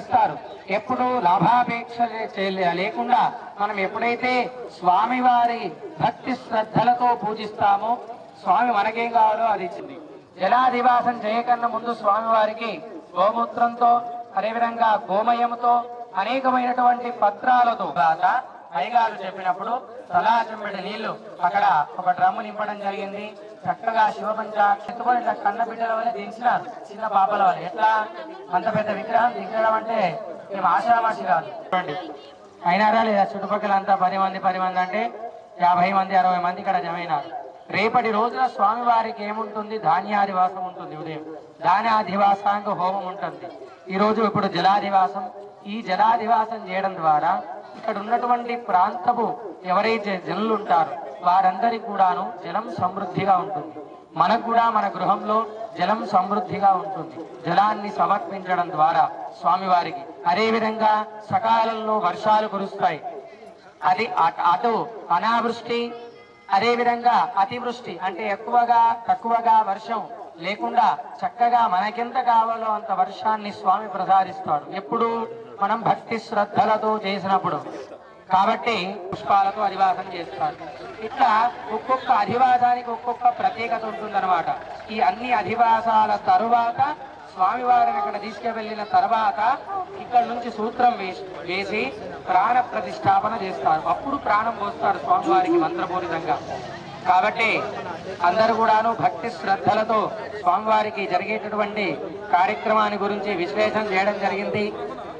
ఇస్తారు. ఎప్పుడు లాభాపేక్ష లేకుండా మనం ఎప్పుడైతే స్వామివారి భక్తి శ్రద్ధలతో పూజిస్తామో స్వామి మనకేం కావాలో అది ఇచ్చింది. జలాధివాసం చేయకన్నా ముందు స్వామివారికి గోమూత్రంతో అదేవిధంగా గోమయంతో అనేకమైనటువంటి పత్రాలతో అయ్యగారు చెప్పినప్పుడు తలాచెంబడి నీళ్లు అక్కడ ఒక డ్రమ్ము నింపడం జరిగింది. చక్కగా శివపంచాక్షితుకొని ఇట్లా కన్న బిడ్డల వల్ల దించినారు, చిన్న పాపల వల్ల. ఎట్లా అంత పెద్ద విగ్రహం దించడం అంటే మేము ఆశామాషి కాదు. అయినారా లేదా చుట్టుపక్కల అంతా 10 మంది అంటే 50 మంది 60 మంది ఇక్కడ జమైనారు. రేపటి రోజున స్వామివారికి ఏముంటుంది? ధాన్యాధివాసం ఉంటుంది. ఉదయం ధాన్యాధివాసానికి హోమం ఉంటుంది. ఈ రోజు ఇప్పుడు జలాధివాసం. ఈ జలాధివాసం చేయడం ద్వారా ఇక్కడ ఉన్నటువంటి ప్రాంతపు ఎవరైతే జనులు ఉంటారో వారందరికీ కూడాను జలం సమృద్ధిగా ఉంటుంది. మనకు కూడా మన గృహంలో జలం సమృద్ధిగా ఉంటుంది. జలాన్ని సమర్పించడం ద్వారా స్వామివారికి అదేవిధంగా సకాలంలో వర్షాలు కురుస్తాయి. అది అటు అనావృష్టి, అదేవిధంగా అతివృష్టి అంటే ఎక్కువగా తక్కువగా వర్షం లేకుండా చక్కగా మనకెంత కావాలో అంత వర్షాన్ని స్వామి ప్రసాదిస్తాడు. ఎప్పుడు మనం భక్తి శ్రద్ధలతో చేసినప్పుడు. కాబట్టి పుష్పాలతో అధివాసం చేస్తారు. ఇట్లా ఒక్కొక్క అధివాసానికి ఒక్కొక్క ప్రత్యేకత ఉంటుందన్నమాట. ఈ అన్ని అధివాసాల తరువాత స్వామివారిని అక్కడ తీసుకువెళ్ళిన తర్వాత ఇక్కడ నుంచి సూత్రం వేసి ప్రాణ ప్రతిష్టాపన చేస్తారు. అప్పుడు ప్రాణం పోస్తారు స్వామివారికి మంత్రపూరితంగా. కాబట్టి అందరూ కూడాను భక్తి శ్రద్ధలతో స్వామివారికి జరిగేటటువంటి కార్యక్రమాన్ని గురించి విశ్లేషణ చేయడం జరిగింది.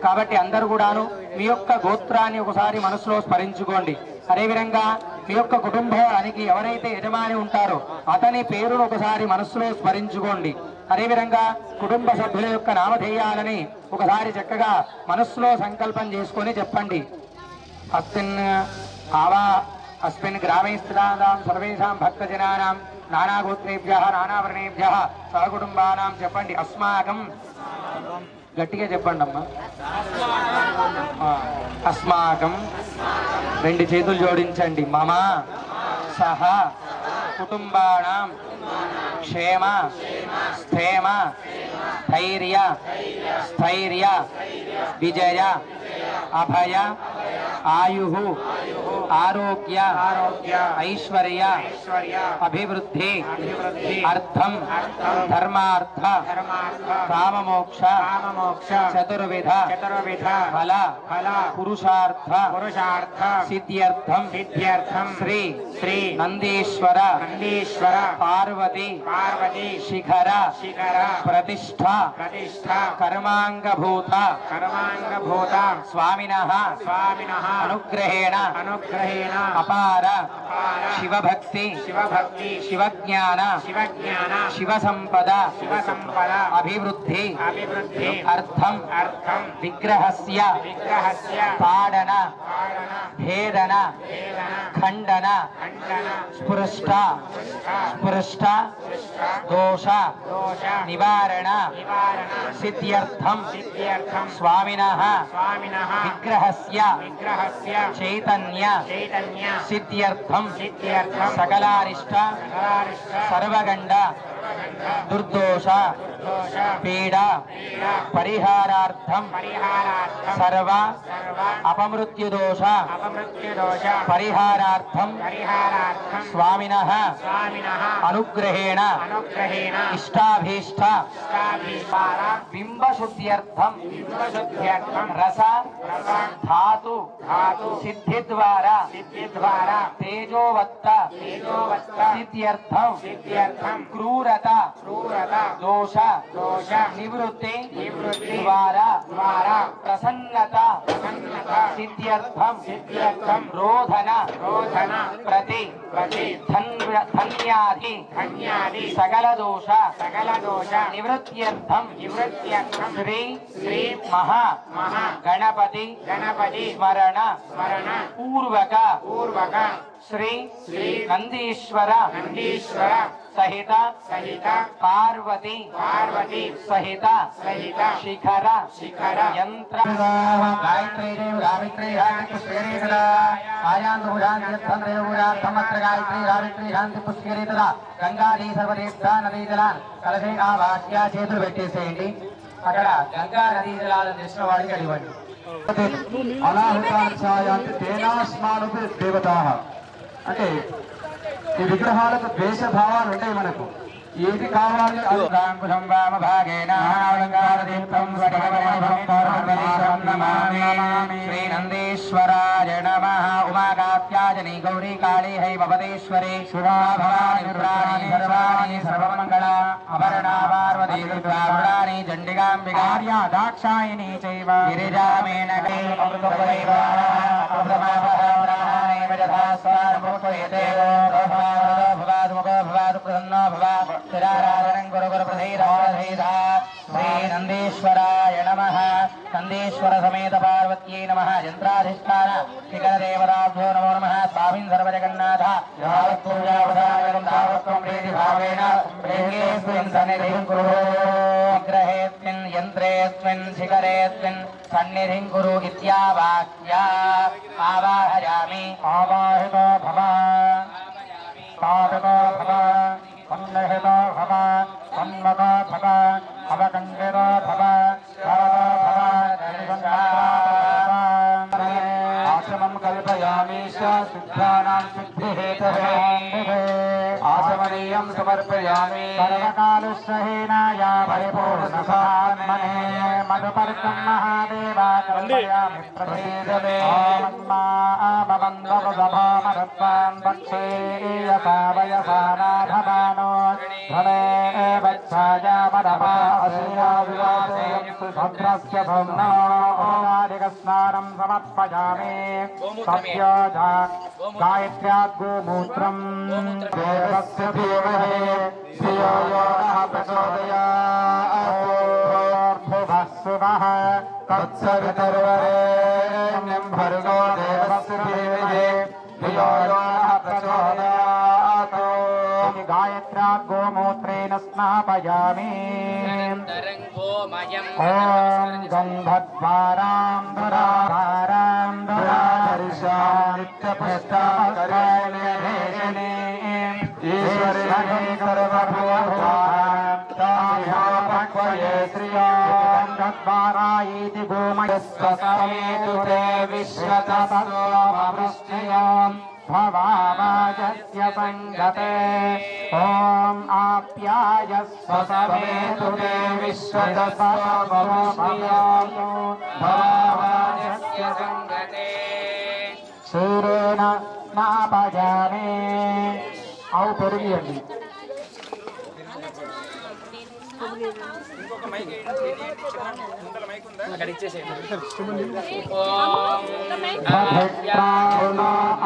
కాబట్టి అందరూ కూడాను మీ యొక్క గోత్రాన్ని ఒకసారి మనసులో స్మరించుకోండి. అదేవిధంగా మీ యొక్క కుటుంబానికి ఎవరైతే యజమాని ఉంటారో అతని పేరును ఒకసారి మనసులో స్మరించుకోండి. అదేవిధంగా కుటుంబ సభ్యుల యొక్క నామధేయాలని ఒకసారి చక్కగా మనస్సులో సంకల్పం చేసుకొని చెప్పండి. అస్మిన్ గ్రామే స్థితానాం సర్వేషాం భక్తజనానాం నానాగోత్రేభ్యః నానావర్ణేభ్యః సహకుటుంబానాం చెప్పండి. అస్మాకం గట్టిగా చెప్పండి అమ్మా. అస్మాకం 2 చేతులు జోడించండి. మమ సహ కుటుంబానాం క్షేమ స్థేమ ధైర్య స్థైర్య విజయ అభయ ఆయు ఆరోగ్య ఐశ్వర్య అభివృద్ధి అర్థం ధర్మార్థ కామమోక్ష చతుర్విధ ఫల పురుషార్థ సిద్ధ్యర్థం శ్రీ నందీశ్వర పార్వతి శిఖర ప్రతిష్ఠ కర్మాంగభూత స్వామినః అనుగ్రహేణ అపార శివభక్తి శివజ్ఞాన శివసంపద అభివృద్ధి అర్థం విగ్రహస్య తాడన భేదన ఖండన స్పృష్ట దోష నివారణ సిద్ధ్యర్థం స్వామినః విగ్రహస్య చైతన్య సిద్ధ్యర్థం సకలారిష్ట సర్వగండ దుర్దోష పీడ పరిహారార్థం సర్వ అపమృత్యుదోష పరిహారార్థం స్వామినః అనుగ్రహేణ ఇష్టాభీష్ట బింబశుద్ధ్యర్థం రస ధాతు సిద్ధి ద్వారా తేజోవత్త సిద్ధ్యర్థం క్రూరత దోష నివృత్తి ద్వారా ప్రసన్నత సిద్ధ్యర్థం రోధన ప్రతి ధన్యాది సకల దోష నివృత్త్యర్థం శ్రీ మహా గణపతి స్మరణ పూర్వక శ్రీ నందీశ్వర సహిత పార్వతి సహిత శిఖర యంత్ర గాయత్రీ గాయత్రీ గంగాధీ సర్వతీర్థ నదీ జలాన్ కలశే ఆ వాక్య చేతులు పెట్టేసేయండి. అక్కడ గంగా నదీ జలాలను తెచ్చిన వాడికి అడివండి. అనాహుతాంశాయంతి తేనాస్మానుపి దేవతాః. అంటే ఈ విగ్రహాలకు ద్వేషభావాలు ఉంటాయి. మనకు ఏది కావాలి అంకుశం వామభాగేన అలంకారదీప్తం స్వగణమయం నమామి. శ్రీనందీశ్వరాయ నమః. ఉమాకాత్యాజని గౌరీ కాళీ హైమపదేశ్వరి శివా భవాని రుద్రాణి సర్వాణి సర్వమంగళ అపర్ణా పార్వతీ దుర్గాని చండికాంబికా దాక్షాయిని చైవ గిరిజా మేనకే అమృతైవ అమృతమాపహారాణైవ యథాస్వార్ముక్తయతే భవాదుముఖో భవాదు ప్రసన్నో భవ స్థిరారాధనం గురు గురు ప్రధైరాధైధా. శ్రీ నందీశ్వరాయ నమః. నందీశ్వర సమేత పార్వత్యై నమః. యంత్రాధిష్టాన శిఖర దేవతాభ్యో నమో నమః. స్వామిన్ సర్వజగన్నాథ యావత్పూజావధానం తావత్వం ప్రీతి భావేన ప్రేమేస్మిన్ సన్నిధిం కురు. విగ్రహేస్మిన్ యంత్రేస్మిన్ శిఖరేస్మిన్ సన్నిధిం కురు ఇత్యావాక్యా. ఆవాహయామి. ఆవాహితో భవ స్థాపితో భవ సన్నిహితో భవ సన్మతో భవ అవకండితో భవ ఆశ్రమం కల్పయామీశ సిద్ధానాం సిద్ధిహేతవే. ఆచమనీయం సమర్పయామి. సర్వకాలుష్యహీనాయ పరిపూర్ణసాత్మనే మధుపర్కం మహాదేవా కల్పయామి ప్రసీదమే. భవంద్వసభామరత్వాన్ భక్షేయసా వయసా నాధమానో ధనే వచ్ఛాయామరభా అసియా వివాసేయం సుభద్రస్య భౌమ్నో ఓమాదికస్నానం సమర్పయామి. సత్యోజా గాయత్ర్యాద్ గోమూత్రం దేవస్య ధీమహి ధియో యో నః ప్రచోదయాత్. భువః తత్సవితుర్వరేణ్యం భర్గో దేవస్య ధీమహి ధియో యో నః ప్రచోదయాత్. గాయత్ర్యాద్ గోమూత్రేణ స్నాపయామి. ఓం గంధద్వారాం దురాధారాం నిత్యపుష్టాకరేణే ఈశ్వరిణే సర్వభూతానాం తాభ్యే శ్రియాం గంధద్వారాయితి గోమయస్వసమేతుతే విశ్వతస్వమవృష్ట్యాం భవావాజస్య సంగతే. ఓం ఆప్యాయస్వ సమేతుతే విశ్వతస్వమవృష్ట్యాం భవావాజస్య సంగతే. క్షీరేణ స్నాపయామి. అవు పెరిగియండి.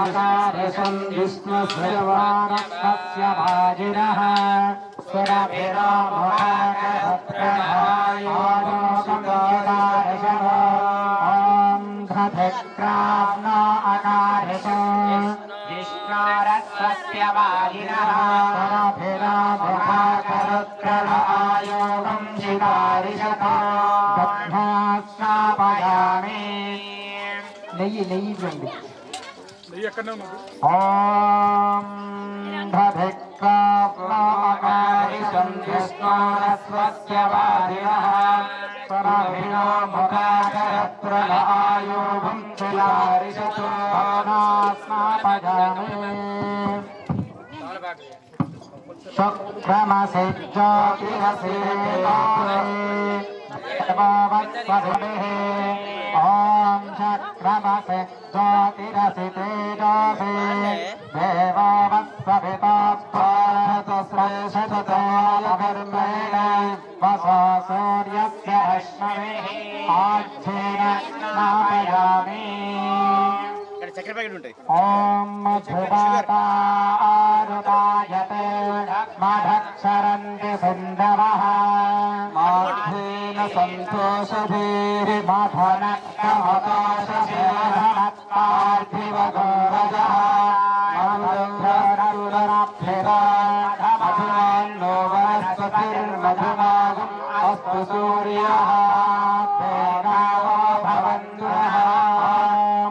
అకారిషం విష్ణుశ్రవాణస్య వాజినః సురభిరో ముఖాకరత్రహాయోగోకారిషః. ఓం ఘ్రావ్నో అకారిషం విష్ణోరస్వస్య వాజినః సురభిరో ముఖాకరత్రహాయోగం శికారిషః. స్నాపయామి. నెయ్యి ఇవ్వండి. ఓం ధభిక్వాకారిషం విష్ణోరస్వస్య వాజినః సురభిరో ముఖాకరత్రహాయోగం శికారిషః. స్నాపయామి. ఓం చక్రమసే జ్యోతిరసి తేజోభి దేవావస్వభితాస్వారతశ్రేషతోయభిర్మేణ వసో సూర్యస్య రశ్మిభిః ఆజ్ఞేన స్నాపయామి. ఓం మధువాతారుదాయతే మధక్షరంతి సింధవః మాధ్యేన సంతోషభీర్ మధనక్తమతోషభీర్మధనక్తార్థివగోరజః మధురాభిరాధమాధుమాన్నో వనస్పతిర్మధుమాగం అస్తు సూర్యః తేనావో భవంతుః.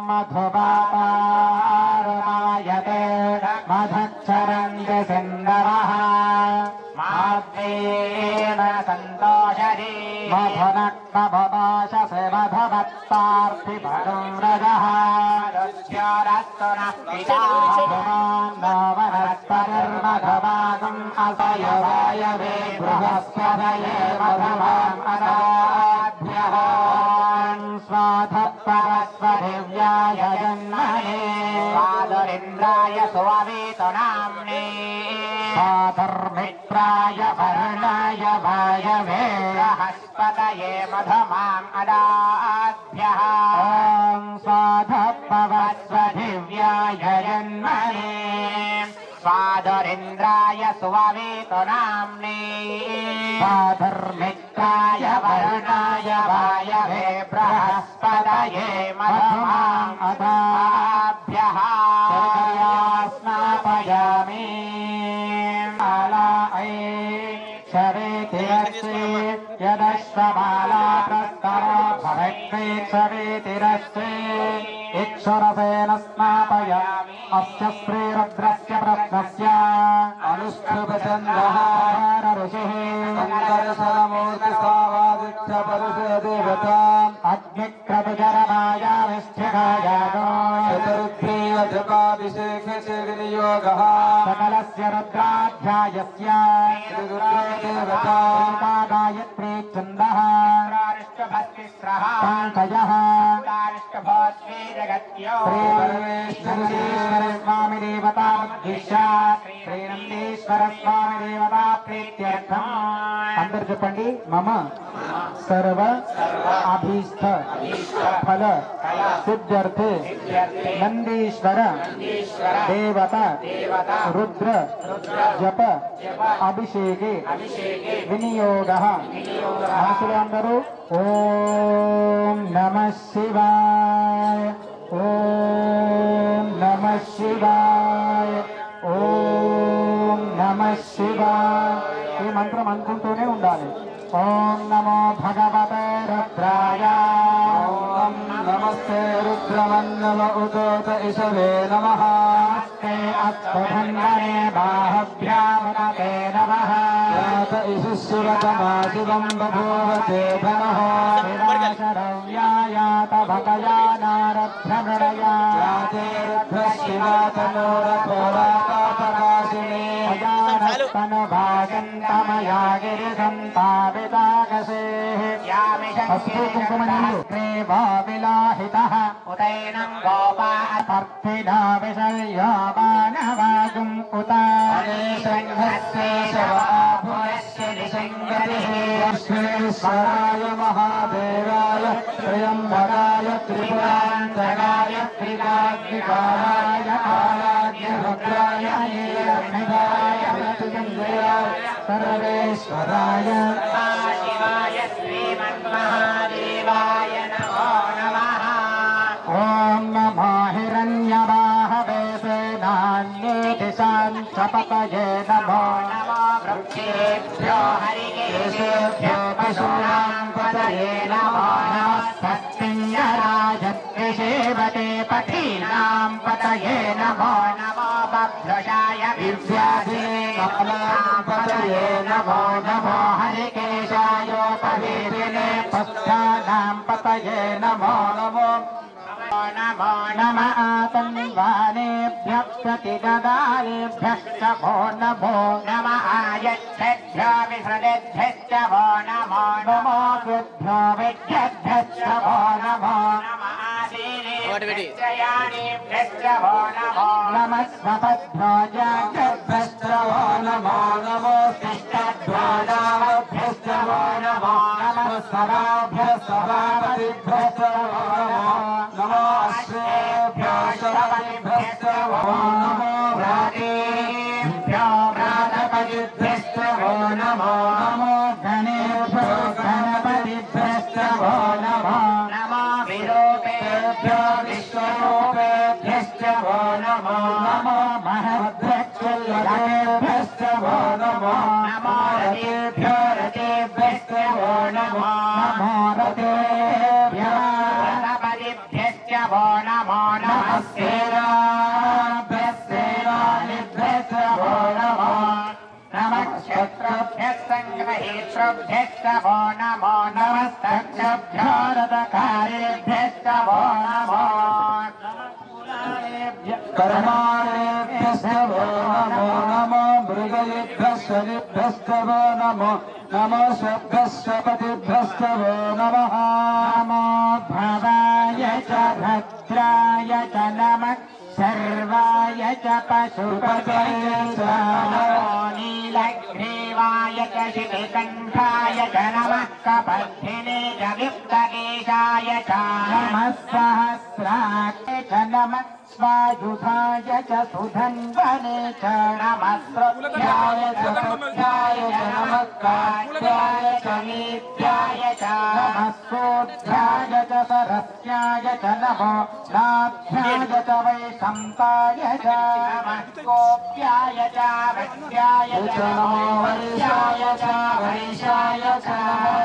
మధువాతారుదాయతే మధక్షరంతి సింధవః మాధ్యేన సంతోషధీ మధునా भक्तार्थिभगं रजः रुच्योरस्तु नः पिता वनस्पतिर्मघवागम् असयवायवे बृहस्पतये मघवाम् अदाभ्यः स्वाधः परस्वदिव्याय जन्मने स्वादुरिन्द्राय सुववेतु नाम्ने स्वाधर्मित्राय वर्णाय वायवे बृहस्पतये मघवाम् अदाभ्यः ॐ स्वाधः परस्वदिव्याय जन्मने स्वाधुरिन्द्राय सुववेतु नाम्ने स्वाधर्मित्राय वर्णाय वायवे बृहस्पतये मघवाम् अदाभ्यः स्नापयामि शरेतिरस्ते यदश्वमाला प्रस्तरो भवेत्वेक्षवेतिरस्ते इक्षुरसेन स्नापयामि अस्य श्रीरुद्रस्य प्रश्नस्य अनुष्ठुपचन्द्रः ऋषिः शङ्करशरमूर्तिसावादित्यपरुषदेवता अग्निक्रतुजरमायाविष्ठिकायागो चतुर्भ्रीयजपाभिषेके विनियोगः सकलस्य रुद्राध्यायस्य देवता गायत्री छन्दः पङ्कजः श्रीपरमेश्वर स्वामी देवता उद्दिश्य श्रीनंदीश्वर स्वामी देवता प्रीत्यर्थम् अंदर చెప్పండి मम सर्व अभीष्ट फल सिद्ध्यर्थे नंदीश्वर देवता रुद्र जप अभिषेके विनियोगः మనసులో అందరూ ఓం నమః శివాయ ఓం నమః శివాయ ఓం నమః శివాయ ఈ మంత్రం అనుకుంటూనే ఉండాలి. ఓం నమో భగవతే రుద్రాయ ఓం నమస్తే రుద్రవన్నవ ఉదోత ఇషవే నమః నమస్తే అస్మభంగనే బాహభ్యామతే నమః యాత ఇషుశివతమా శివం బభూవతే ధనః శరవ్యాయాత భగయానారభ్రమణయా యాతే రుద్రశివాతనోరఘోరాకాశినే అజానస్తను భాగంతమయా గిరిసంతావితాకసే అస్తు కుంకుమనీయు విలాహితః ఉదైనం గోపా అర్థినా విషయ్యామానవాగుం ఉతానే సంఘస్య శవాభురస్య నిసంగతిః శ్రీశ్వరాయ మహాదేవాయ త్రయంబకాయ త్రిపురాంతకాయ త్రికాగ్నికారాయ ఆరాధ్య రుద్రాయ నీలకంఠాయ మృత్యుంజయాయ సర్వేశ్వరాయ శివాయ శ్రీమన్మహాదేవాయ నమో నమః ఓం నమో హిరణ్యవాహవే సేనాన్యేతి శాంతపతయే నమో నమో వృక్షేభ్యో హరికేశేభ్యో పశూనాం పతయే నమో నమః ऋषेवते पठीनां पतये नमो नमो बभ्रशाय दिव्याधे कमलां पतये नमो नमो हरिकेशायोपवेदिने पस्थानां पतये नमो नमो नमो नम आतन्वानेभ्यः प्रतिददानेभ्यश्च भो नमो नम आयच्छेभ्यो विहृदेभ्यश्च भो नमो नमो कृभ्यो विद्येभ्यश्च भो नमो नम आदीनेभ्यश्च भो नमो नमः स्वपद्भ्यो जाग्रद्भ्यश्च भो नमो नमो शिष्टभ्यो नामभ्यश्च भो नमो नमः सभाभ्यः सभापतिभ्यश्च भो नमो नमो अश्वेभ्यो शवनिभ्यश्च भो नमो व्रातेभ्यो व्रातपतिभ्यश्च भो नमो नमो गणेभ्यो गणपतिभ्यश्च भो नमो नमो विरूपेभ्यो विश्वरूपेभ्यश्च भो नमो नमो महद्भ्यश्च भो नमो नमो रतेभ्यो रतेभ्यश्च भो नमो नमो रतेभ्यो भो नमो नमः सेनाभ्यश्च भो नमो नमः क्षत्रभ्यः सङ्ग्रहेष्भ्यश्च भो नमो नमस्तक्षभ्यो रथकारेभ्यो कर्माणेभ्यस्तवो नमो कर्माणेभ्यस्तवो नमो नमो मृगयेभ्यस्तवो नमो नमो सभ्यस्पतिभ्यस्तवो नमः नमो भवाय च भद्राय च नमः सर्वाय च पशुपतये च नमो नीलग्रीवाय च शितिकण्ठाय च नमः कपद्धिने च विप्तकेशाय च नमः सहस्राक्षे च नमः स्वायुधाय च सुधन्वने च नमः प्रत्याय च पत्याय च नमः कात्याय च नीत्याय च नमः सोऽध्याय च सरस्याय च नमो नाभ्याय च वैशन्ताय च नमः कोऽप्याय च वैश्याय च नमो वैश्याय च वैशाय च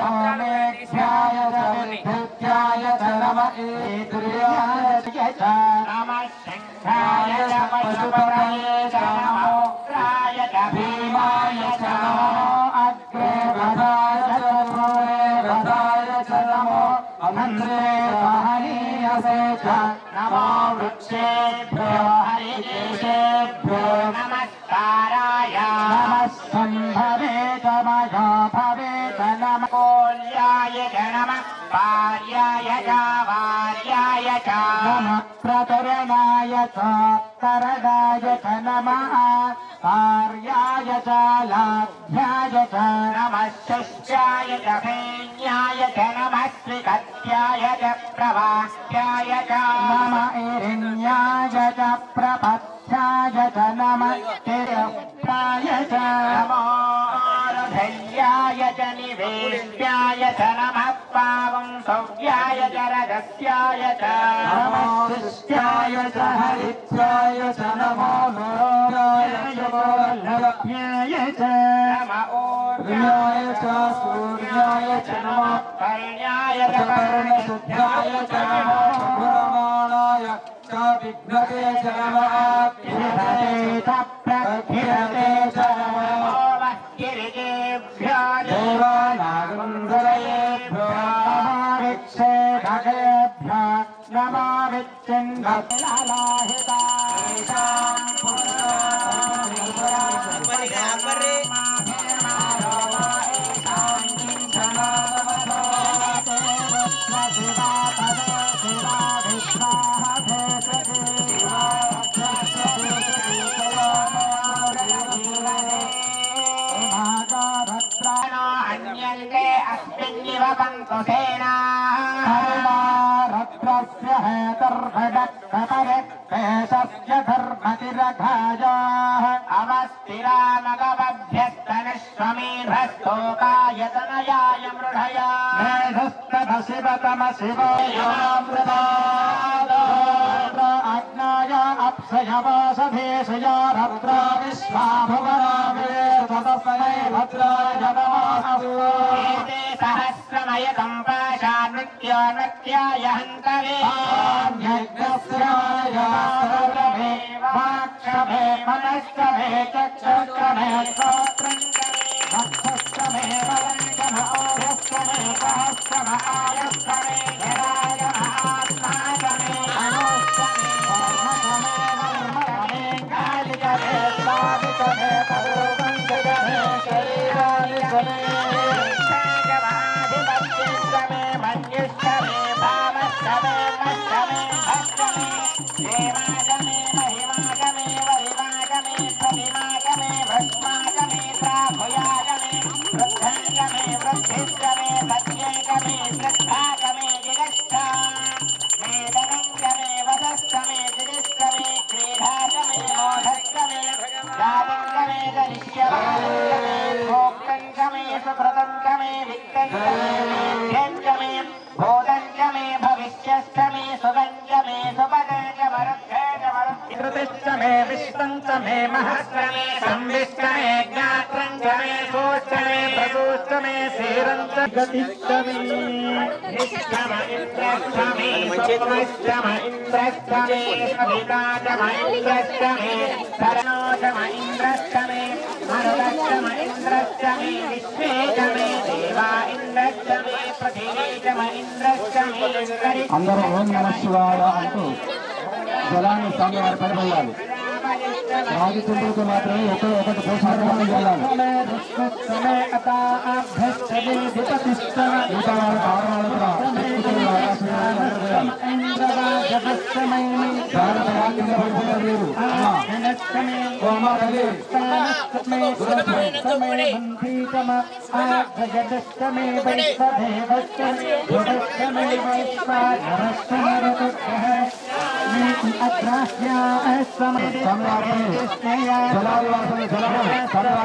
नमो मेघ्याय च विद्युत्याय च नमः ईन्द्रियाय च नमः शङ्खाय च पशुपतये च नमो रुद्राय च भीमाय च नमो अग्रे वधाय च पूर्वे वधाय च नमो अन्ध्रे महनीयसे च नमो वृक्षेभ्यो हरिकेशेभ्यो नमस्काराय नमः सम्भवे च मयो भवे च नमः कोल्याय च नमः भार्याय च वार्याय च नमः प्रतरणाय च तरणाय च नमः कार्याय च लाभ्याय च नमः शिष्याय च फेन्याय च नमः श्रीकत्याय च प्रवाह्याय च नमः इरिण्याय च प्रपथ्याय च नमः तिरप्राय च नमो धैर्याय च निवेश्याय च नमः पावं सव्याय च रजस्याय च नमो शिष्याय च हरित्याय च नमो नरोराय च लभ्याय च नमः ऊर्ध्याय च सूर्याय च नमः कर्ण्याय च कर्णशुद्धाय च नमो ब्रह्मणाय च विघ्नते च नमः खिरते च प्रखिरते च नमो गिरिजेभ्यो देवानागन्धरेभ्यो नमो विक्षेढकेभ्यो नमो विच्छिन्नलाहितां अन्यन्ते अस्मिन्निव पन्तुसेनाः रत्रस्य हेतर्भडक्कपरे केशस्य धर्मतिरघायाः अवस्थिरामगवभ्यस्तनिष्वमीभस्तोकायतनयाय मृढया मेधस्तभशिवतमशिवोऽयमामृताद अग्नाय अप्सयवासधेशया रत्रा विश्वाभुवनाभितस्मै भद्राय नमः एते सहस्रमयकं पाशान्नृत्यो नृत्याय हन्तवे यज्ञस्याय सर्वमे वाक्षमे मनश्चमे चक्षुष्टमे श्रोत्रं वक्षश्चमे वदनश्चम ओढश्चमे सहस्रम आयश्चमे जरायम आत्माचमे अनोश्चमे धर्मचमे वर्मचमे कालिचमे स्वादिचमे परोपञ्चमे शरीराणि चमे क्षाजमाधिपत्यश्चमे मन्युश्चमे भावश्चमे मश्चमे भक्तमे देवाचमे महिमाचमे वरिमाचमे प्रतिमाचमे भस्माचमे प्राभुयाचमे वृद्धाचमे वृद्धिश्चमे सत्येकमे श्रद्धाचमे जिगश्च मेदनञ्चमे वदश्चमे तिरिश्चमे क्रीडाचमे मोढश्चमे जातञ्चमे दरिष्यवाचमे भोक्तञ्चमे सुकृतञ्चमे वित्तञ्चमे वेद्यञ्चमे भूतञ्चमे भविष्यश्चमे सुगञ्चमे सुपदञ्चमरुद्धञ्चमरुद्धि कृतिश्चमे विश्वञ्चमे महश्चमे संविश्चमे ज्ञात्रञ्चमे सोश्चमे प्रसूश्चमे श्रीरञ्च गतिश्चमे निश्चम इन्द्रश्चमे सुकृश्चम इन्द्रश्चमे सविताचम इन्द्रश्चमे शरणोचम इन्द्रश्चमे मारुतश्च इन्द्रश्च मे विश्वे च मे देवा इन्द्रश्च मे पृथिवी च मे इन्द्रश्च मे అందరూ ఓం నమః శివాయ అంటూ జలాన్ని స్వామి వారి పైన పోయాలి. రాగి చుండ్రుకు మాత్రమే ఒకటి పోషకాలు చేయాలి. మిగతా వాళ్ళ కారణాలు కూడా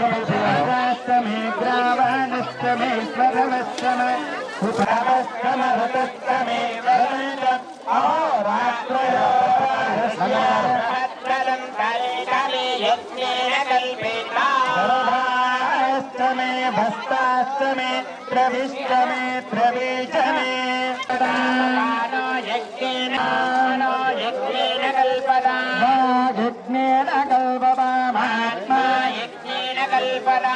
जलादिवासने ग्रावाणस्तमे स्वरवस्तमे उपरवस्तमरुतस्तमे वरन्दम् अहोरात्रयोस्तलं काले यज्ञेन कल्पेतास्तमे भस्तास्तमे प्रविष्टमे प्रवेशमे यज्ञेन कल्पदा यज्ञेन कल्पदामात्मा यज्ञेन कल्पदा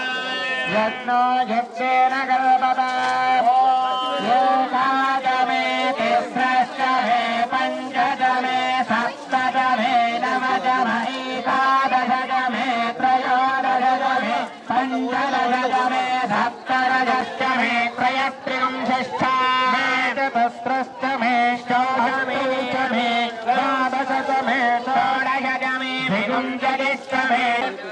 यज्ञो यज्ञेन कल्पदा योगादमे तिस्रश्चमे पञ्चदमे सप्तदमे नवदमे एकादशदमे त्रयोदशदमे पञ्चदशदमे सप्तदशमे त्रयस्त्रिंशश्चामे चतुस्रश्चमे षोडशमे द्वादशमे षोडशमे विगुञ्जलिश्चमे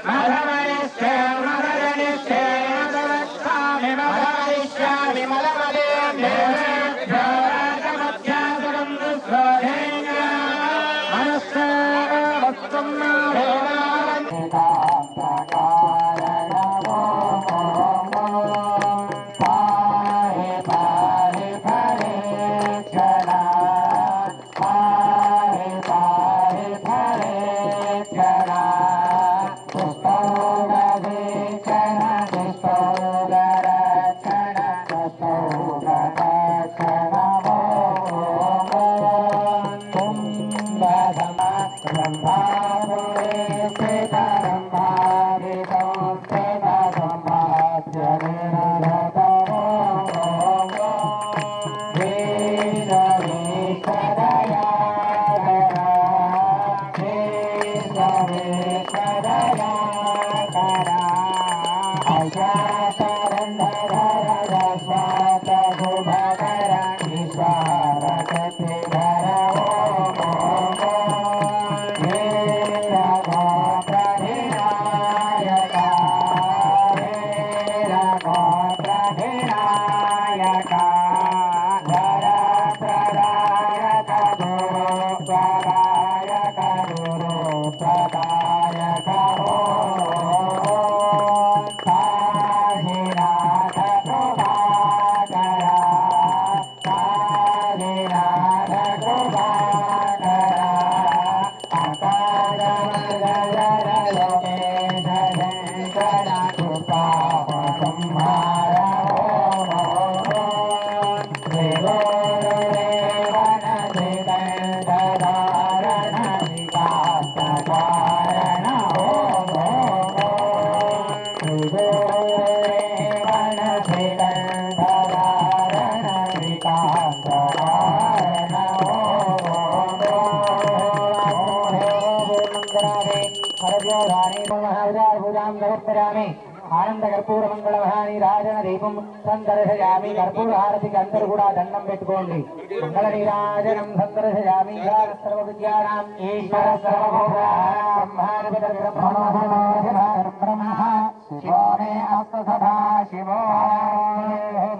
मधमनिश्च मदजनिश्च मदवक्षामि मदवरिष्यामि मदमदेन्द्रेभ्योराजमध्यासनं दुःस्रोधेन मनश्च वस्तुं आनंद कर्पूर मंगलवाणी राजन दीपम संदर्शयामी कर्पूर हारति अंदर కూడా దండం పెట్టుకోండి మంగళ నీరాజనం సందర్శయామి సర్వ విద్యానాం ఈశ్వర సర్వభూతానాం బ్రహ్మ శివో మే అస్త సదా శివో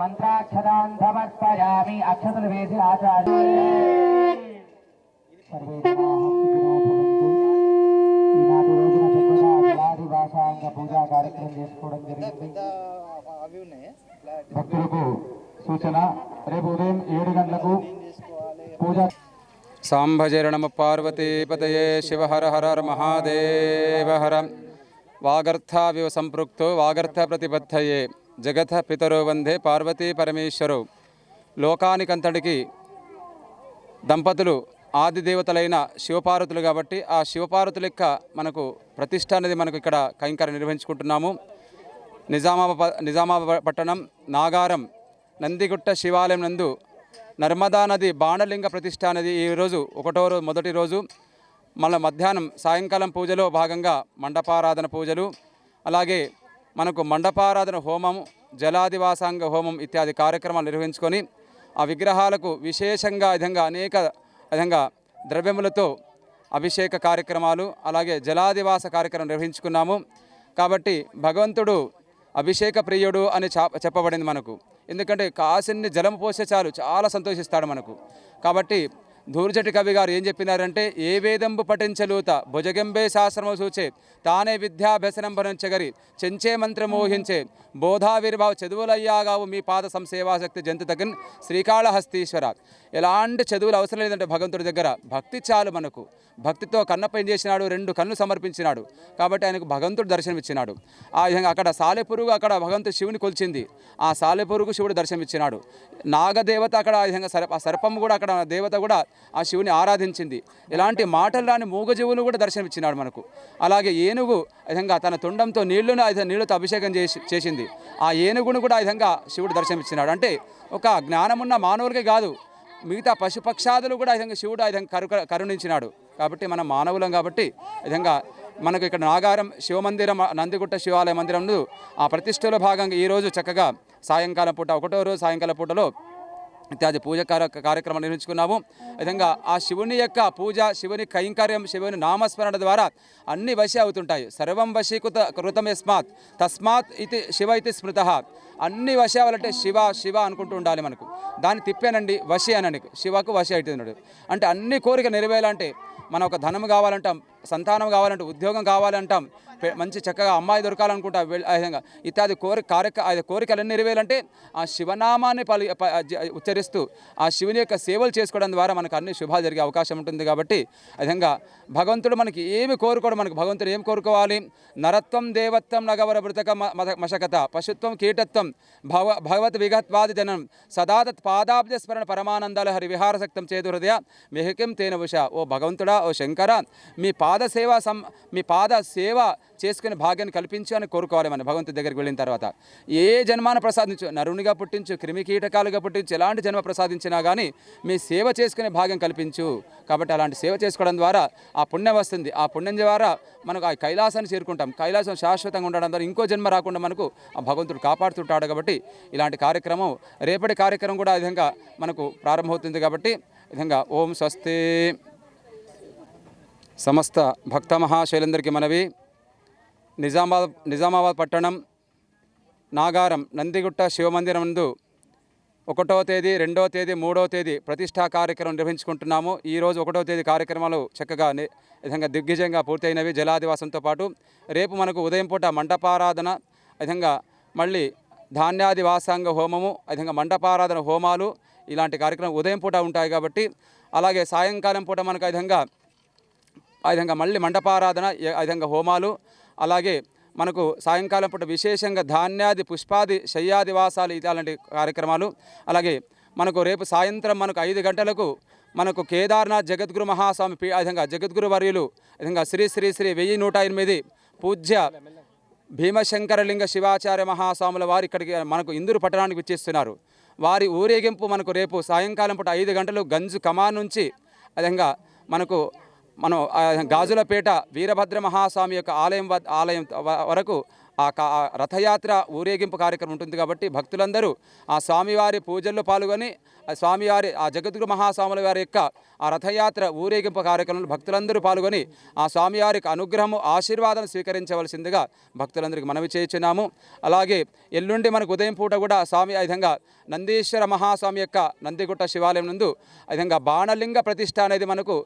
మంత్రాక్షరాన్ సమర్పయామి అక్షతలు వేసి ఆచార్య సర్వే ఈనాటి రోజున జలాది భాషాంగ పూజా కార్యక్రమం చేసుకోవడం జరిగింది. భక్తులకు సూచన, రేపు ఉదయం 7 గంటలకు పూజ. సాంభజర నమ పార్వతీపతయే శివ హర హర మహాదేవ హర. వాగర్థావివ సంపృక్తో వాగర్థ ప్రతిబద్ధయే జగత పితరో వందే పార్వతీ పరమేశ్వరో. లోకానికంతటికి దంపతులు ఆది దేవతలైన శివపార్వతులు కాబట్టి ఆ శివపార్వతుల యొక్క మనకు ప్రతిష్ట అనేది మనకు ఇక్కడ కైంకర్యం నిర్వహించుకుంటున్నాము. నిజామాబాద్ పట్టణం నాగారం నందిగుట్ట శివాలయం నందు నర్మదా నది బాణలింగ ప్రతిష్ఠ అనేది ఈరోజు మొదటి రోజు. మళ్ళీ మధ్యాహ్నం సాయంకాలం పూజలో భాగంగా మండపారాధన పూజలు, అలాగే మనకు మండపారాధన హోమం, జలాదివాసాంగ హోమం ఇత్యాది కార్యక్రమాలు నిర్వహించుకొని ఆ విగ్రహాలకు విశేషంగా విధంగా ద్రవ్యములతో అభిషేక కార్యక్రమాలు, అలాగే జలాదివాస కార్యక్రమం నిర్వహించుకున్నాము. కాబట్టి భగవంతుడు అభిషేక ప్రియుడు అని చెప్పబడింది మనకు. ఎందుకంటే కాసిన్ని జలం పోసే చాలు చాలా సంతోషిస్తాడు మనకు. కాబట్టి ధూర్జటి కవి గారు ఏం చెప్పినారంటే, ఏ వేదంబు పఠించలూత భుజగంబే శాస్త్రము సూచే తానే విద్యాభ్యసనం భరించగరి చెంచే మంత్రమోహించే బోధావిర్భావ చదువులయ్యాగావు మీ పాద సంసేవాశక్తి జంతు తగిన శ్రీకాళహస్తీశ్వర. ఎలాంటి చదువులు అవసరం లేదంటే భగవంతుడి దగ్గర భక్తి చాలు మనకు. భక్తితో కన్నపైన చేసినాడు, 2 కన్ను సమర్పించినాడు కాబట్టి ఆయనకు భగవంతుడు దర్శనమిచ్చినాడు. ఆ విధంగా అక్కడ సాలెపురుగు అక్కడ భగవంతుడు శివుని కొలిచింది, ఆ సాలెపురుగు శివుడు దర్శనమిచ్చినాడు. నాగదేవత అక్కడ ఆ విధంగా సర్పం కూడా అక్కడ దేవత కూడా ఆ శివుని ఆరాధించింది. ఇలాంటి మాటలు రాని మూగజీవులు కూడా దర్శనమిచ్చినాడు మనకు. అలాగే ఏనుగు విధంగా తన తొండంతో నీళ్లతో అభిషేకం చేసింది. ఆ ఏనుగును కూడా ఆ విధంగా శివుడు దర్శనమిచ్చినాడు. అంటే ఒక జ్ఞానమున్న మానవులకే కాదు, మిగతా పశుపక్షాదులు కూడా ఆ విధంగా శివుడు ఆ విధంగా కరుణించినాడు. కాబట్టి మనం మానవులం కాబట్టి విధంగా మనకు ఇక్కడ నాగారం శివమందిరం నందిగుట్ట శివాలయ మందిరంలో ఆ ప్రతిష్టలో భాగంగా ఈరోజు చక్కగా సాయంకాలం పూట 1వ రోజు సాయంకాలం పూటలో ఇత్యాది పూజ కార్యక్రమం నిర్వహించుకున్నాము. విధంగా ఆ శివుని యొక్క పూజ, శివుని కైంకర్యం, శివుని నామస్మరణ ద్వారా అన్ని వశి అవుతుంటాయి. సర్వం వశీకృతం యస్మాత్ తస్మాత్ ఇది శివ ఇది స్మృత. అన్ని వశి అవ్వాలంటే శివ శివ అనుకుంటూ ఉండాలి మనకు. దాన్ని తిప్పానండి వశి అనండి, శివకు వశి అవుతున్నాడు. అంటే అన్ని కోరిక నెరవేరాలంటే మనం ఒక ధనం కావాలంటాం, సంతానం కావాలంటే, ఉద్యోగం కావాలంటాం, మంచి చక్కగా అమ్మాయి దొరకాలనుకుంటా విధంగా ఇత్యాది కోరికలన్నీ నెరవేరాలంటే ఆ శివనామాన్ని ఉచ్చరిస్తూ ఆ శివుని యొక్క సేవలు చేసుకోవడం ద్వారా మనకు అన్ని శుభాలు జరిగే అవకాశం ఉంటుంది. కాబట్టి విధంగా భగవంతుడు మనకి ఏమి కోరుకోవడం, మనకు భగవంతుడు ఏం కోరుకోవాలి? నరత్వం దేవత్వం నగవర మృతక మశకత పశుత్వం కీటత్వం భగవత్ విగత్వాది జనం సదాతత్ పాదాబ్జ స్మరణ పరమానందాల హరి విహారశక్తం చేదు హృదయ మెహకిం తేన ఉష. ఓ భగవంతుడా, ఓ శంకర, మీ పాద సేవ చేసుకునే భాగ్యాన్ని కల్పించు అని కోరుకోవాలి మనం భగవంతుడి దగ్గరికి వెళ్ళిన తర్వాత. ఏ జన్మాన ప్రసాదించు, నరునిగా పుట్టించు, క్రిమి కీటకాలుగా పుట్టించు, ఎలాంటి జన్మ ప్రసాదించినా కానీ మీ సేవ చేసుకునే భాగ్యం కల్పించు. కాబట్టి అలాంటి సేవ చేసుకోవడం ద్వారా ఆ పుణ్యం వస్తుంది. ఆ పుణ్యం ద్వారా మనకు ఆ కైలాసాన్ని చేరుకుంటాం. కైలాసం శాశ్వతంగా ఉండడం ద్వారా ఇంకో జన్మ రాకుండా మనకు ఆ భగవంతుడు కాపాడుతుంటాడు. కాబట్టి ఇలాంటి కార్యక్రమం, రేపటి కార్యక్రమం కూడా ఆ విధంగా మనకు ప్రారంభమవుతుంది. కాబట్టి విధంగా ఓం స్వస్తి. సమస్త భక్త మహాశైలందరికీ మనవి, నిజామాబాద్ పట్టణం నాగారం నందిగుట్ట శివమందిరం నందు 1వ తేదీ, 2వ తేదీ, 3వ తేదీ ప్రతిష్టా కార్యక్రమం నిర్వహించుకుంటున్నాము. ఈరోజు 1వ తేదీ కార్యక్రమాలు చక్కగా విధంగా దిగ్విజయంగా పూర్తయినవి జలాదివాసంతో పాటు. రేపు మనకు ఉదయం పూట మండపారాధన, విధంగా మళ్ళీ ధాన్యాది వాసాంగ హోమము, విధంగా మండపారాధన హోమాలు ఇలాంటి కార్యక్రమం ఉదయం పూట ఉంటాయి. కాబట్టి అలాగే సాయంకాలం పూట మనకు ఆ విధంగా మళ్ళీ మండపారాధన, ఆ విధంగా హోమాలు, అలాగే మనకు సాయంకాలం పూట విశేషంగా ధాన్యాది పుష్పాది శయ్యాదివాసాలు ఇలాంటి కార్యక్రమాలు. అలాగే మనకు రేపు సాయంత్రం మనకు 5 గంటలకు మనకు కేదార్నాథ్ జగద్గురు మహాస్వామి విధంగా జగద్గురు వర్యులు విధంగా శ్రీ శ్రీ శ్రీ 1108 పూజ్య భీమశంకరలింగ శివాచార్య మహాస్వాముల వారు ఇక్కడికి మనకు ఇందూరు పట్టణానికి విచ్చేస్తున్నారు. వారి ఊరేగింపు మనకు రేపు సాయంకాలం పూట 5 గంటలు గంజు కమాన్ నుంచి విధంగా మనం గాజులపేట వీరభద్ర మహాస్వామి యొక్క ఆలయం వరకు ఆ రథయాత్ర ఊరేగింపు కార్యక్రమం ఉంటుంది. కాబట్టి భక్తులందరూ ఆ స్వామివారి పూజల్లో పాల్గొని ఆ స్వామివారి ఆ జగద్గురు మహాస్వాముల వారి యొక్క ఆ రథయాత్ర ఊరేగింపు కార్యక్రమంలో భక్తులందరూ పాల్గొని ఆ స్వామివారికి అనుగ్రహము ఆశీర్వాదం స్వీకరించవలసిందిగా భక్తులందరికీ మనవి చేస్తున్నాము. అలాగే ఎల్లుండి మనకు ఉదయం పూట కూడా స్వామి ఆ విధంగా నందీశ్వర మహాస్వామి యొక్క నందిగుట్ట శివాలయం నందు ఆ విధంగా బాణలింగ ప్రతిష్ఠ అనేది మనకు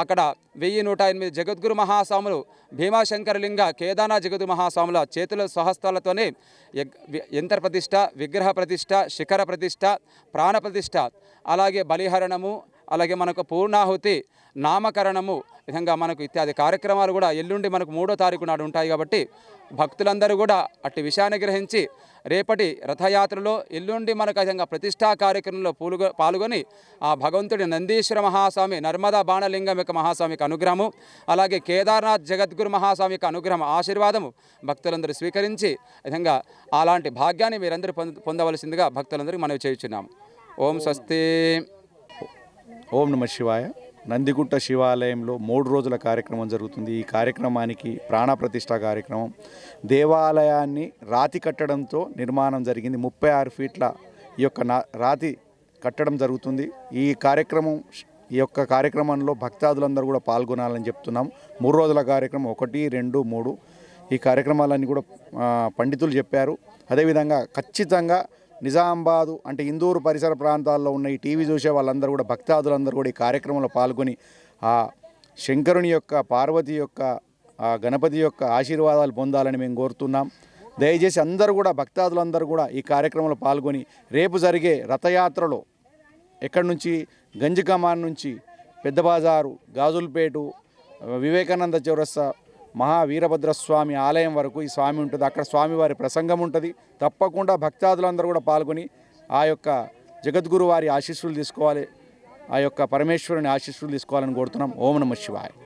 అక్కడ 1108 జగద్గురు మహాస్వాములు భీమాశంకరలింగ కేదార్నాథ్ జగద్గురు మహాస్వాముల చేతుల స్వహస్తాలతోనే యంత్ర ప్రతిష్ఠ, విగ్రహ ప్రతిష్ఠ, శిఖర ప్రతిష్ఠ, ప్రాణ ప్రతిష్ఠ, అలాగే బలిహరణము, అలాగే మనకు పూర్ణాహుతి, నామకరణము విధంగా మనకు ఇత్యాది కార్యక్రమాలు కూడా ఎల్లుండి మనకు 3వ తారీఖు నాడు ఉంటాయి. కాబట్టి భక్తులందరూ కూడా అట్టి విషయాన్ని గ్రహించి రేపటి రథయాత్రలో ఎల్లుండి మనకు విధంగా ప్రతిష్టా కార్యక్రమంలో పాల్గొని ఆ భగవంతుడి నందీశ్వర మహాస్వామి నర్మదా బాణలింగం యొక్క మహాస్వామికి అనుగ్రహము, అలాగే కేదార్నాథ్ జగద్గురు మహాస్వామి యొక్క అనుగ్రహం ఆశీర్వాదము భక్తులందరూ స్వీకరించి విధంగా అలాంటి భాగ్యాన్ని మీరందరూ పొందవలసిందిగా భక్తులందరికీ మనవి చేయుచున్నాము. ఓం స్వస్తి. ఓం నమ శివాయ. నందిగుట్ట శివాలయంలో 3 రోజుల కార్యక్రమం జరుగుతుంది. ఈ కార్యక్రమానికి ప్రాణప్రతిష్ఠ కార్యక్రమం. దేవాలయాన్ని రాతి కట్టడంతో నిర్మాణం జరిగింది. 36 ఫీట్ల ఈ యొక్క రాతి కట్టడం జరుగుతుంది. ఈ కార్యక్రమంలో భక్తాదులందరూ కూడా పాల్గొనాలని చెప్తున్నాం. 3 రోజుల కార్యక్రమం 1, 2, 3 ఈ కార్యక్రమాలన్నీ కూడా పండితులు చెప్పారు. అదేవిధంగా ఖచ్చితంగా నిజామాబాదు అంటే ఇందూరు పరిసర ప్రాంతాల్లో ఉన్న ఈ టీవీ చూసే వాళ్ళందరూ కూడా భక్తాదులందరూ కూడా ఈ కార్యక్రమంలో పాల్గొని ఆ శంకరుని యొక్క, పార్వతి యొక్క, ఆ గణపతి యొక్క ఆశీర్వాదాలు పొందాలని మేము కోరుతున్నాం. దయచేసి అందరూ కూడా భక్తాదులందరూ కూడా ఈ కార్యక్రమంలో పాల్గొని రేపు జరిగే రథయాత్రలో ఎక్కడి నుంచి గంజికమాన్ నుంచి పెద్ద బజారు, గాజులపేటు, వివేకానంద చౌరస్తా, మహావీరభద్రస్వామి ఆలయం వరకు ఈ స్వామి ఉంటుంది. అక్కడ స్వామివారి ప్రసంగం ఉంటుంది. తప్పకుండా భక్తాదులందరూ కూడా పాల్గొని ఆ యొక్క జగద్గురు వారి ఆశీస్సులు తీసుకోవాలి, ఆ యొక్క పరమేశ్వరుని ఆశీస్సులు తీసుకోవాలని కోరుతున్నాం. ఓం నమః శివాయ.